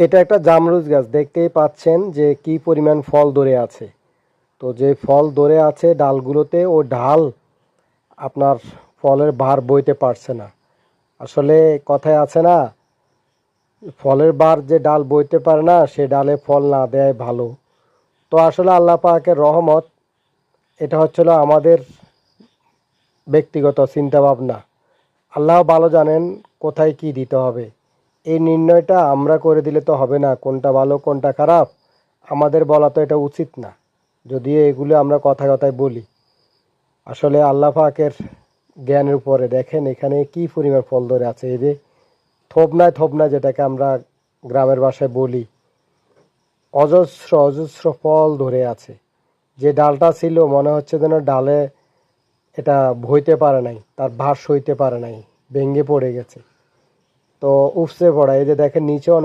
এটা একটা জামরুচ গাছ, দেখতেই পাচ্ছেন যে কি পরিমাণ ফল ধরে আছে। তো যে ফল ধরে আছে ডালগুলোতে, ও ডাল আপনার ফলের ভার বইতে পারছে না। আসলে কথায় আছে না, ফলের ভার যে ডাল বইতে পারে না সে ডালে ফল না দেয় ভালো। তো আসলে আল্লাহ পাকের রহমত, এটা হচ্ছিল আমাদের ব্যক্তিগত চিন্তা ভাবনা। আল্লাহ ভালো জানেন কোথায় কি দিতে হবে। এই নির্ণয়টা আমরা করে দিলে তো হবে না, কোনটা ভালো কোনটা খারাপ আমাদের বলা তো এটা উচিত না, যদিও এগুলো আমরা কথায় কথায় বলি। আসলে আল্লাহ পাকের জ্ঞানের উপরে দেখেন এখানে কি পরিমাণ ফল ধরে আছে। এই যে থোবনায় থোবনায়, যেটাকে আমরা গ্রামের ভাষায় বলি, অজস্র অজস্র ফল ধরে আছে। যে ডালটা ছিল মনে হচ্ছে যেন ডালে এটা বইতে পারে নাই, তার ভার সইতে পারে নাই, ভেঙে পড়ে গেছে। তো উপসে পড়া, এই যে দেখেন নিচে অনেক